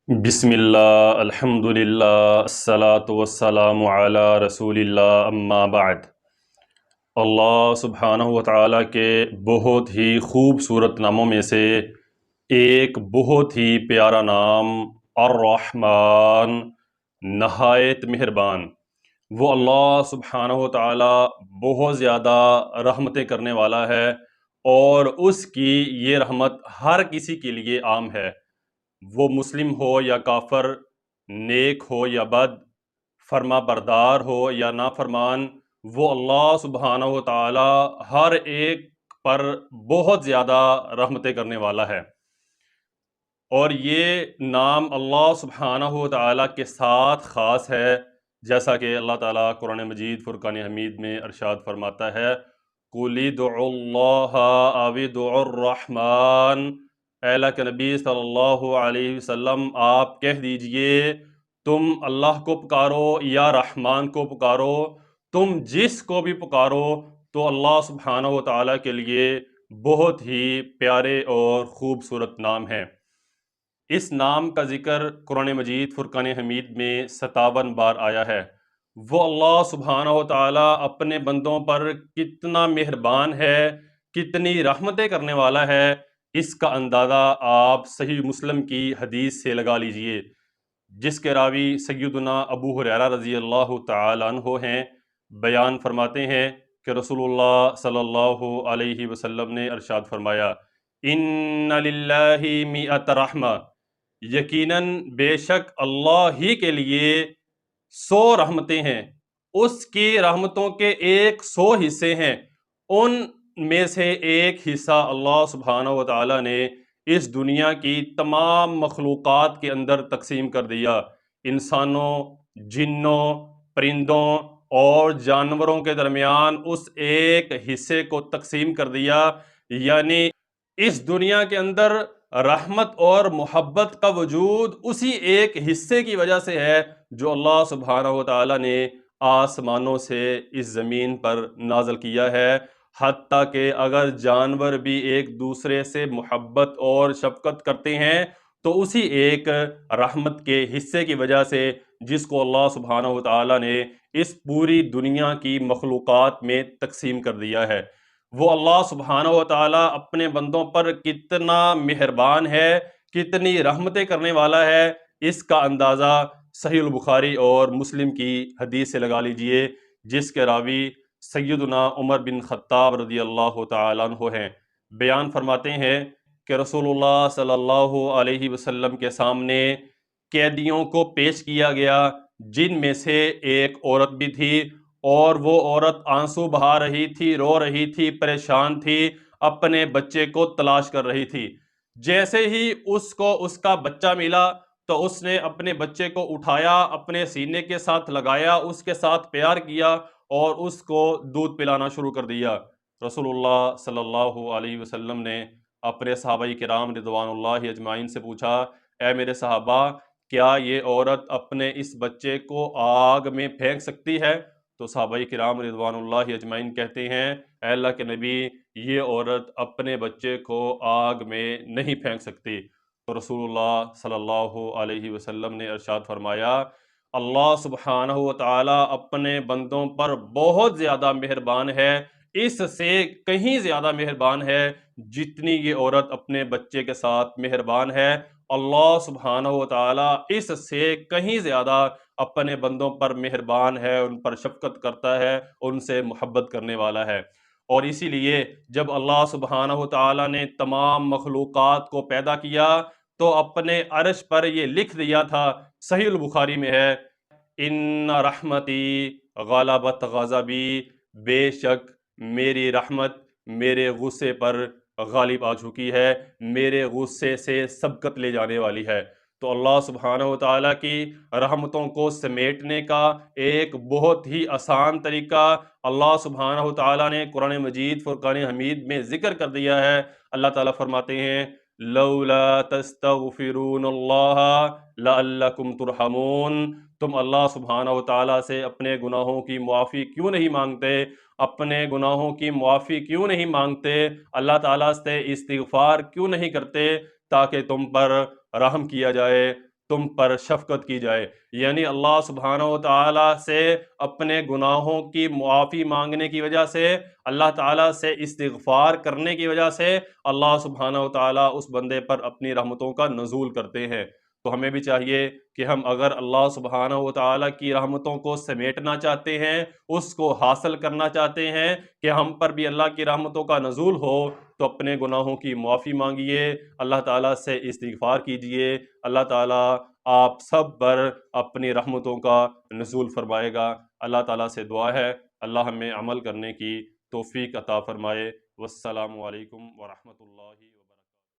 بسم اللہ الحمدللہ الصلاۃ والسلام علی رسول اللہ اما بعد۔ اللہ سبحانہ و تعالیٰ کے بہت ہی خوبصورت ناموں میں سے ایک بہت ہی پیارا نام الرحمن، نہایت مہربان۔ وہ اللہ سبحانہ و تعالیٰ بہت زیادہ رحمتیں کرنے والا ہے، اور اس کی یہ رحمت ہر کسی کے لیے عام ہے، وہ مسلم ہو یا کافر، نیک ہو یا بد، فرما بردار ہو یا نافرمان۔ وہ اللہ سبحانہ و تعالی ہر ایک پر بہت زیادہ رحمتیں کرنے والا ہے، اور یہ نام اللہ سبحانہ و تعالی کے ساتھ خاص ہے، جیسا کہ اللہ تعالیٰ قرآن مجید فرقان حمید میں ارشاد فرماتا ہے، قُلِ ادْعُوا اللَّهَ أَوِ ادْعُوا الرَّحْمَنَ۔ اے اللہ کے نبی صلی اللہ علیہ وسلم، آپ کہہ دیجئے تم اللہ کو پکارو یا رحمان کو پکارو، تم جس کو بھی پکارو تو اللہ سبحانہ و تعالیٰ کے لیے بہت ہی پیارے اور خوبصورت نام ہیں۔ اس نام کا ذکر قرآن مجید فرقان حمید میں 57 بار آیا ہے۔ وہ اللہ سبحانہ و تعالیٰ اپنے بندوں پر کتنا مہربان ہے، کتنی رحمتیں کرنے والا ہے، اس کا اندازہ آپ صحیح مسلم کی حدیث سے لگا لیجئے، جس کے راوی سیدنا ابو ہریرہ رضی اللہ تعالیٰ عنہ ہیں۔ بیان فرماتے ہیں کہ رسول اللہ صلی اللہ علیہ وسلم نے ارشاد فرمایا، ان للہ مئۃ رحمہ، یقیناً بے شک اللہ ہی کے لیے 100 رحمتیں ہیں، اس کی رحمتوں کے 100 حصے ہیں، ان میں سے ایک حصہ اللہ سبحانہ و تعالیٰ نے اس دنیا کی تمام مخلوقات کے اندر تقسیم کر دیا، انسانوں، جنوں، پرندوں اور جانوروں کے درمیان اس ایک حصے کو تقسیم کر دیا۔ یعنی اس دنیا کے اندر رحمت اور محبت کا وجود اسی ایک حصے کی وجہ سے ہے جو اللہ سبحانہ و تعالیٰ نے آسمانوں سے اس زمین پر نازل کیا ہے، حتیٰ کہ اگر جانور بھی ایک دوسرے سے محبت اور شفقت کرتے ہیں تو اسی ایک رحمت کے حصے کی وجہ سے، جس کو اللہ سبحانہ و تعالیٰ نے اس پوری دنیا کی مخلوقات میں تقسیم کر دیا ہے۔ وہ اللہ سبحانہ و تعالیٰ اپنے بندوں پر کتنا مہربان ہے، کتنی رحمتیں کرنے والا ہے، اس کا اندازہ صحیح البخاری اور مسلم کی حدیث سے لگا لیجئے، جس کے راوی سیدنا عمر بن خطاب رضی اللہ تعالیٰ عنہ ہیں۔ بیان فرماتے ہیں کہ رسول اللہ صلی اللہ علیہ وسلم کے سامنے قیدیوں کو پیش کیا گیا، جن میں سے ایک عورت بھی تھی، اور وہ عورت آنسو بہا رہی تھی، رو رہی تھی، پریشان تھی، اپنے بچے کو تلاش کر رہی تھی۔ جیسے ہی اس کو اس کا بچہ ملا تو اس نے اپنے بچے کو اٹھایا، اپنے سینے کے ساتھ لگایا، اس کے ساتھ پیار کیا اور اس کو دودھ پلانا شروع کر دیا۔ رسول اللہ صلی اللہ علیہ وسلم نے اپنے صحابہ کرام رضوان اللہ اجمعین سے پوچھا، اے میرے صحابہ، کیا یہ عورت اپنے اس بچے کو آگ میں پھینک سکتی ہے؟ تو صحابہ کرام رضوان اللہ اجمعین کہتے ہیں، اے اللہ کے نبی، یہ عورت اپنے بچے کو آگ میں نہیں پھینک سکتی۔ تو رسول اللہ صلی اللہ علیہ وسلم نے ارشاد فرمایا، اللہ سبحانہ و تعالیٰ اپنے بندوں پر بہت زیادہ مہربان ہے، اس سے کہیں زیادہ مہربان ہے جتنی یہ عورت اپنے بچے کے ساتھ مہربان ہے۔ اللہ سبحانہ و تعالیٰ اس سے کہیں زیادہ اپنے بندوں پر مہربان ہے، ان پر شفقت کرتا ہے، ان سے محبت کرنے والا ہے۔ اور اسی لیے جب اللہ سبحانہ و تعالیٰ نے تمام مخلوقات کو پیدا کیا تو اپنے عرش پر یہ لکھ دیا تھا، صحیح البخاری میں ہے، ان رحمتی غلبت غضبی، بے شک میری رحمت میرے غصے پر غالب آ چکی ہے، میرے غصے سے سبقت لے جانے والی ہے۔ تو اللہ سبحانہ و تعالیٰ کی رحمتوں کو سمیٹنے کا ایک بہت ہی آسان طریقہ اللہ سبحانہ و تعالیٰ نے قرآن مجید فرقان حمید میں ذکر کر دیا ہے۔ اللہ تعالیٰ فرماتے ہیں، لولا تستغفرون اللہ لعلکم ترحمون، تم اللہ سبحانہ و تعالیٰ سے اپنے گناہوں کی معافی کیوں نہیں مانگتے؟ اپنے گناہوں کی معافی کیوں نہیں مانگتے؟ اللہ تعالیٰ سے استغفار کیوں نہیں کرتے تاکہ تم پر رحم کیا جائے؟ تم پر شفقت کی جائے، یعنی اللہ سبحانہ و تعالیٰ سے اپنے گناہوں کی معافی مانگنے کی وجہ سے، اللہ تعالیٰ سے استغفار کرنے کی وجہ سے اللہ سبحانہ و تعالیٰ اس بندے پر اپنی رحمتوں کا نزول کرتے ہیں۔ تو ہمیں بھی چاہیے کہ ہم اگر اللہ سبحانہ و تعالیٰ کی رحمتوں کو سمیٹنا چاہتے ہیں، اس کو حاصل کرنا چاہتے ہیں کہ ہم پر بھی اللہ کی رحمتوں کا نزول ہو، تو اپنے گناہوں کی معافی مانگیے، اللہ تعالیٰ سے استغفار کیجئے، اللہ تعالیٰ آپ سب پر اپنی رحمتوں کا نزول فرمائے گا۔ اللہ تعالیٰ سے دعا ہے اللہ ہمیں عمل کرنے کی توفیق عطا فرمائے۔ والسلام علیکم ورحمۃ اللہ۔